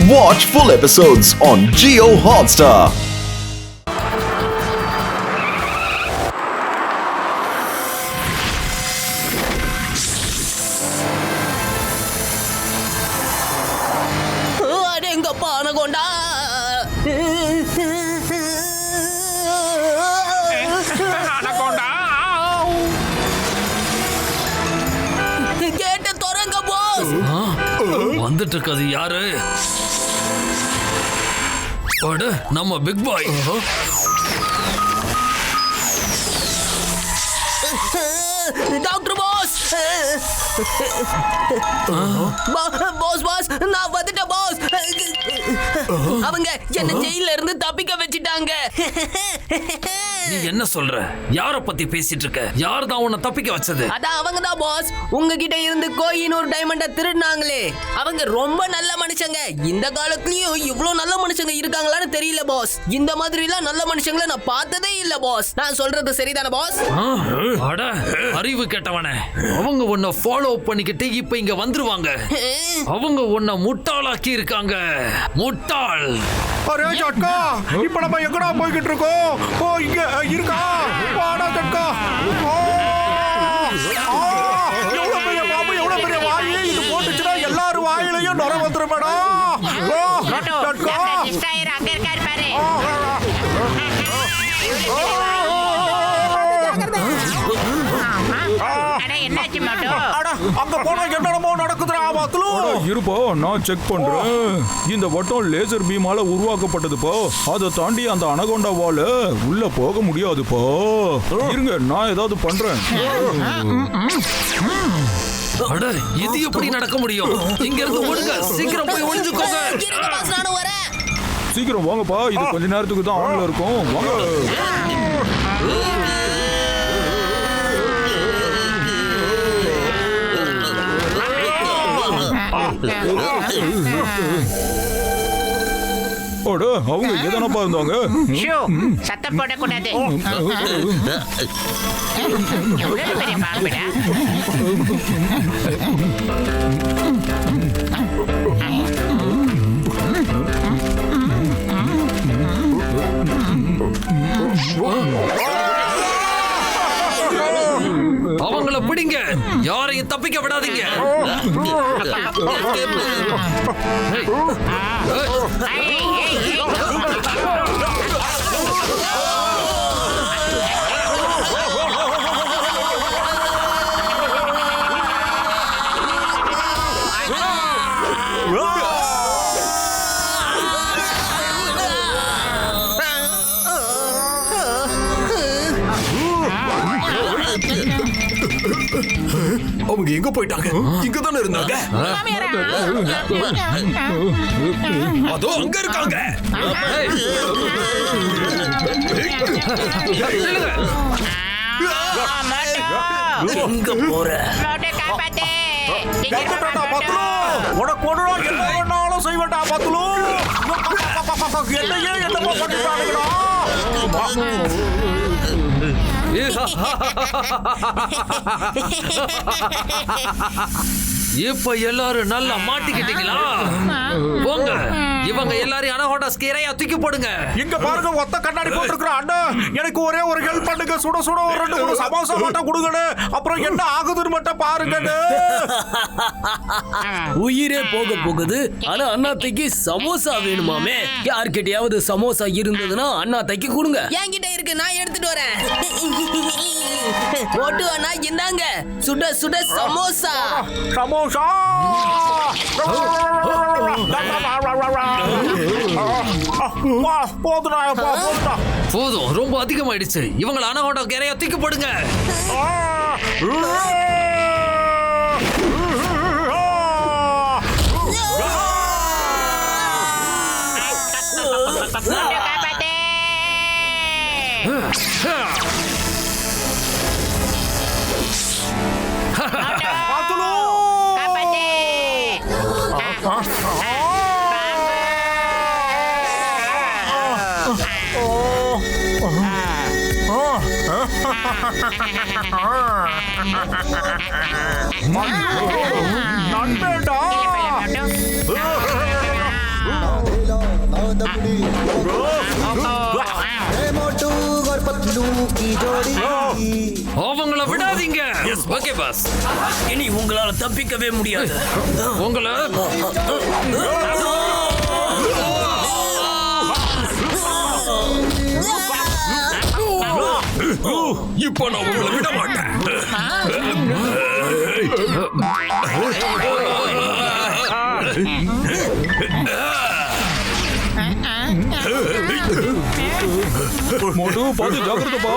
Watch full episodes on Jio Hotstar. வந்துட்டு இருக்காது யாரு? நம்ம big boy. Doctor boss. Boss நான் வந்துட்டேன் பாஸ். அவங்க என்ன ஜெயில இருந்து தப்பிக்க வச்சிட்டாங்க. நீ என்ன சொல்ற? யார பத்தி பேசிட்டு இருக்க? யார் தான் உன்னை தப்பிக்க வச்சது? அதான் அவங்க தான் பாஸ். உங்ககிட்ட இருந்து கோயினூர் டைமண்ட திருடினாங்களே, அவங்க ரொம்ப நல்ல மனுஷங்க. இந்த காலத்துலயும் இவ்வளவு நல்ல மனுஷங்க இருக்காங்களான்னு தெரியல பாஸ். இந்த மாதிரி எல்லாம் நல்ல மனுஷங்களை நான் பார்த்ததே இல்ல பாஸ். நான் சொல்றது சரிதானே பாஸ்? அட அறிவு கேட்டவனே, அவங்க உன்னை ஃபாலோ பண்ணிக்கிட்டு இப்ப இங்க வந்துருவாங்க. அவங்க உன்னை முட்டாளாக்கி இருக்காங்க. முட்டாள். அரே ஜட்கா, இப்ப நம்ம எங்கடா போய்கிட்டு இருக்கோம்? ஓ இங்க இருக்கா? வாடா ஜட்கா. எவ்வளவு பெரிய பாம்பு, எவ்வளவு பெரிய வாய். இது போட்டுச்சுன்னா எல்லாரும் வாயிலையும் நுர வந்துருமேடா. ஜட்கா அங்க இருக்காரு பாரு. என்னாச்சு மாட்டோ? அங்க போனா என்னடமோ நடக்குதுடா பாத்துலு. இருப்பா, நான் செக் பண்றேன். இந்த வட்டம் லேசர் பீமால உருவாக்கப்பட்டதுப்பா. அதை தாண்டி அந்த அனகொண்டா வால உள்ள போக முடியாதுப்பா. இருங்க, நான் ஏதாவது பண்றேன். அட இது எப்படி நடக்க முடியும்? இங்க இருந்து ஓடுங்க, சீக்கிரம் போய் ஒளிஞ்சுக்கோங்க. நானும் வரேன். சீக்கிரம் வாங்கப்பா, இது கொஞ்ச நேரத்துக்கு தான் ஆன்ல இருக்கும். வாங்க. அவங்க எதனப்பா இருந்தாங்க? சத்தம் போடக்கூடாது. பெரிய பாம்புடா. அவங்கள பிடிங்க, யாரையும் தப்பிக்க விடாதீங்க. அவங்க எங்க போயிட்டாங்க? இங்க தானே இருந்தாங்க. அதோ அங்க இருக்காங்க. எங்க போற? உனக்கு ஒண்ணு என்ன வேணாலும் செய்வேண்டா பாத்துலு. என்னையே என்னமோ பண்ணிட்டானுங்கடா. இப்ப எல்லாரும் நல்லா மாட்டிக்கிட்டீங்களா? போங்க, இவங்க எல்லாரையும் அனகொண்டா ஸ்கேரையா தூக்கி போடுங்க. இங்க பாருங்க, ஒத்த கண்ணாடி போட்டுருக்கிற அண்ணா, எனக்கு ஒரே ஒரு ஹெல்ப் பண்ணுங்க. சுட சுட ஒரு 2 சமோசா மட்டும் கொடுங்கன்னு. அப்புறம் என்ன ஆகுதுன்னு மட்டும் பாருங்க. உயிரே போக போகுது. ஆனா அண்ணாத்தைக்கு சமோசா வேணுமாமே. யார்கிட்டயாவது சமோசா இருந்ததுன்னா அண்ணாத்தைக்கு கொடுங்க. என்கிட்ட இருக்கு, நான் எடுத்துட்டு வரேன். போட்டு அண்ணா, இந்தாங்க சுட சுட சமோசா. சமோசா போதும், ரொம்ப அதிகமாயிடுச்சு. இவங்களை அனகொண்டா ஸ்கேரையா தூக்கி போடுங்க. நண்பேடா मोटू और पतलू की जोड़ी அவங்கள விடாதீங்க. Okay boss. இனி உங்களால தப்பிக்கவே முடியாது. உங்கள இப்போ நான் உங்களை விட மாட்டேன். மோட்டு பார்த்து ஜாக்கிரதைப்பா.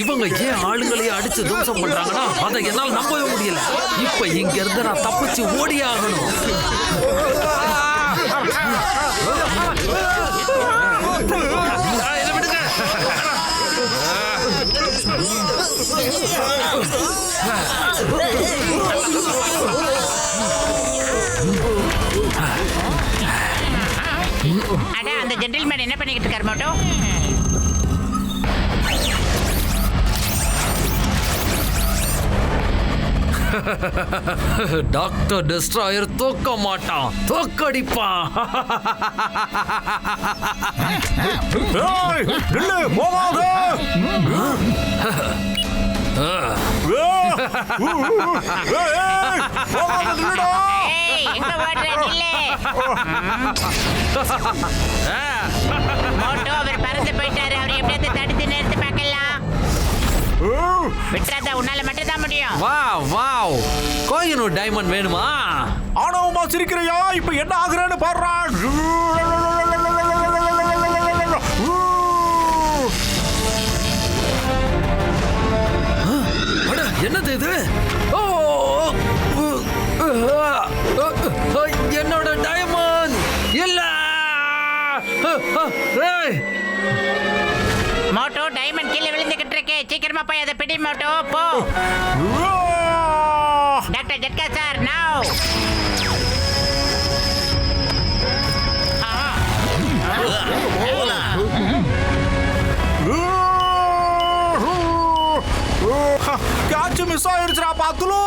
இவங்க ஏன் ஆளுங்களையே அடிச்சு துவம்சம் பண்றாங்கன்னா அதை என்னால் நம்பவே முடியல. இப்ப இங்க இருந்து நான் தப்பிச்சு ஓடி ஆகணும். இதை விடுங்க. அட அந்த ஜென்டில்மேன் என்ன பண்ணிக்கிட்டு இருக்காரு மோட்டோ? டாக்டர் டெஸ்ட்ராயர் தோக்க மாட்டான், தோக்கடிப்பான். ஏய், நில்லு, போகாத. போகாத, நில்லுடா. ஏய், எங்க ஓடுற நில்லு. மோட்டோ அவர் பறந்து போயிட்டாரு. அவர் எப்படியாவது தடுத்து நிறுத்தி பார்க்கலாம். விட்டுறாத, உன்னால மட்டும் தான் முடியும். வாவ் வாவ், கோயினூர் டைமண்ட் வேணுமா? ஆணவமா சிரிக்கிறியா? இப்ப என்ன ஆகுறேன்னு பாடுறா. என்னது இது? ஓ, என்னோட டைமண்ட் இல்ல. மோட்டோ டைமண்ட் கீழே விழுந்துகிட்டு இருக்கு. சீக்கிரமா போய் அதை பிடி மோட்டோ, போ. டாக்டர் ஜட்கா சார், நவ். கேட்ச் மிஸ் ஆயிருச்சுடா பாத்துலோ.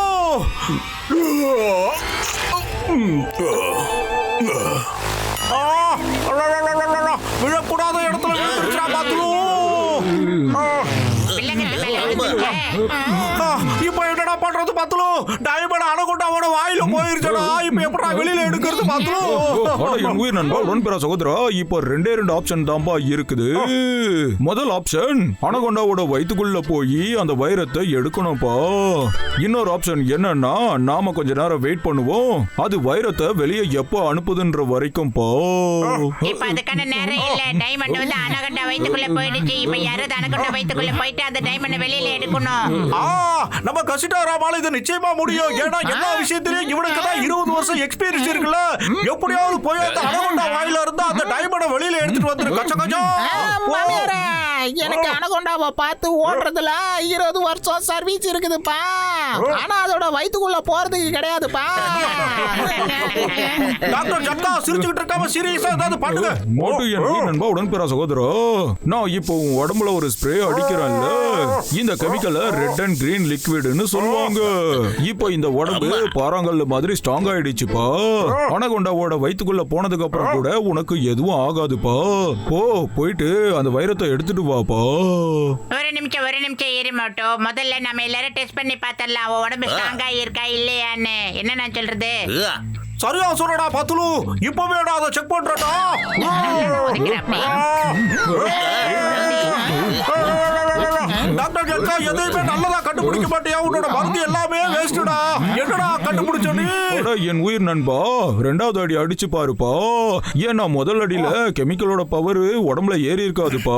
விழக்கூடாத இடத்துல விழுந்துருச்சுடா பாத்துலோ. பிள்ளைங்க மேல விழுந்துருச்சு. இப்ப என்னடா பண்றது பாத்துலோ? டைமண்ட் அனகொண்டாவோட வாயில போயிருச்சடா. இப்ப எப்படா வெளியில எடுக்கிறது பாத்துலோ? என் உயிர் நண்பா உடன்பெறா சகோதரா, இப்போ ரெண்டே ஆப்ஷன் தான்பா இருக்குது. முதல் ஆப்ஷன் அனகொண்டாவோட வயித்துக்குள்ள போய் அந்த வைரத்தை எடுக்கணும்ப்பா. இன்னொரு ஆப்ஷன் என்னன்னா, நாம கொஞ்ச நேரம் வெயிட் பண்ணுவோம், அது வைரத்தை வெளியே எப்போ அனுப்புதுன்ற வரைக்கும்பா. இப்ப அதுக்கான நேரம் இல்ல. டைமண்ட் வந்து அனகொண்டா வயித்துக்குள்ள போயிடுச்சு. இப்ப யாராவது அனகொண்டா வயித்துக்குள்ள போயிட்டு அந்த டைமண்ட் வெளியில எடுக்கணும். நம்ம கசிட்டாராமால இது நிச்சயமா முடியும். ஏன்னா எல்லா விஷயத்திலயும் இவனுக்கு தான் 20 வருஷம் எக்ஸ்பீரியன்ஸ் இருக்குல்ல. எப்படியாவது போய் அந்த அனகொண்டா வாயில இருந்து அந்த டைமண்ட வெளியில எடுத்துட்டு வந்துரு. கச்ச கச்சம். மாமியாரே, எனக்கு அனகொண்டாவை பார்த்து ஓடுறதுல 20 வருஷம் சர்வீஸ் இருக்குதுப்பா. ஆனா அதோட வயித்துக்குள்ள போறதுக்கு கிடையாதுப்பா. டாக்டர் ஜட்கா சிரிச்சுக்கிட்டு இருக்காம சீரியஸா ஏதாவது பண்ணுங்க. மோட்டு என் உயிர் நண்பா உடன்பெறா சகோதரா, நான் இப்போ உன் உடம்புல ஒரு ஸ்ப்ரே அடிக்கிறேன்ல, இந்த கெமிக்கலை ரெட் அண்ட் கிரீன் லிக்விட்னு சொல்லுவாங்க. இப்போ இந்த உடம்பு பாறாங்கல்ல மாதிரி ஸ்ட்ராங் ஆயிடுச்சுப்பா. அனகொண்டாவோட வயித்துக்குள்ள போனதுக்கு அப்புறம் கூட உனக்கு எதுவும் ஆகாதுப்பா. போயிட்டு அந்த வைரத்தை எடுத்துட்டு வாப்பா. ஒரு நிமிஷம் இரு மோட்டோ. முதல்ல நம்ம எல்லாரும் டெஸ்ட் பண்ணி பார்த்தரலாம் அவ உடம்பு ஸ்ட்ராங்கா இருக்கா இல்லையான்னு. என்ன நான் சொல்றது? சரியா சொல்றடா பத்துலு. இப்பவே அதை செக் பண்றடா. டாக்டர் ஜட்கா எதையுமே நல்லதா கண்டுபிடிக்க மாட்டியா? உன்னோட மருந்து எல்லாமே வேஸ்டடா. என்னடா கண்டுபிடிச்ச நீ? என் உயிர் நண்பா, ரெண்டாவது அடி அடிச்சு பாருப்பா. ஏன்னா முதல் அடியில கெமிக்கலோட பவர் உடம்புல ஏறி இருக்காதுப்பா.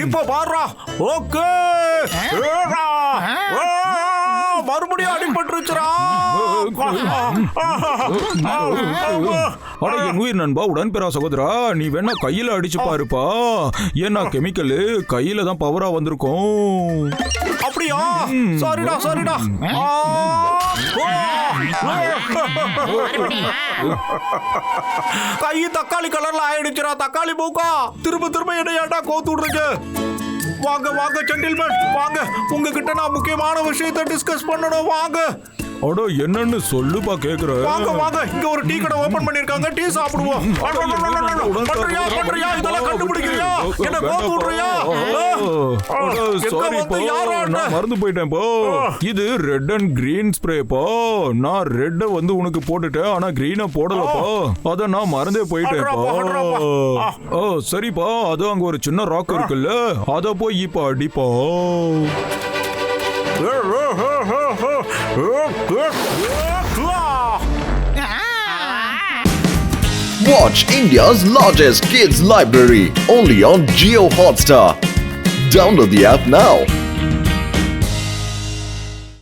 இப்ப பாருடா. ஓகே. மறுபடியும் அடிபட்டுருச்சுடா. அட என் உயிர் நண்பா உடன்பிறா சகோதரா, நீ வேணா கையில அடிச்சு பாருப்பா. ஏன்னா கெமிக்கல் கையில தான் பவரா வந்திருக்கும். அப்படியா? சாரிடா சாரிடா. கை தக்காளி கலர்ல ஆயிடுச்சுடா. தக்காளி மூக்கா, திரும்ப திரும்ப என்ன ஏன்டா கோத்து விடுறீங்க? வாங்க வாங்க ஜென்டில்மேன், வாங்க, உங்ககிட்ட நான் முக்கியமான விஷயத்தை டிஸ்கஸ் பண்ணணும். வாங்க. அட என்னன்னு சொல்லுப்பா கேக்குறேன். வாங்க வாங்க, இங்க ஒரு டீ கடை ஓபன் பண்ணிருக்காங்க, டீ சாப்பிடுவோம். பண்றியா இதெல்லாம் கண்டுபிடிக்கிறியா? என்ன கோத்து விடுறியா? சாரிப்பா, நான் மறந்து போயிட்டேன்ப்பா. இது ரெட் அண்ட் கிரீன் ஸ்ப்ரேப்பா. நான் ரெட்ட வந்து உனக்கு போட்டுட்டேன், ஆனா கிரீனை போடலப்பா. அத நான் மறந்தே போயிட்டேன்ப்பா. சரிப்பா, அது அங்க ஒரு சின்ன ராக் இருக்குல்ல, அத போய் இப்ப அடிப்பா. Watch India's largest kids library only on Jio Hotstar. Download the app now.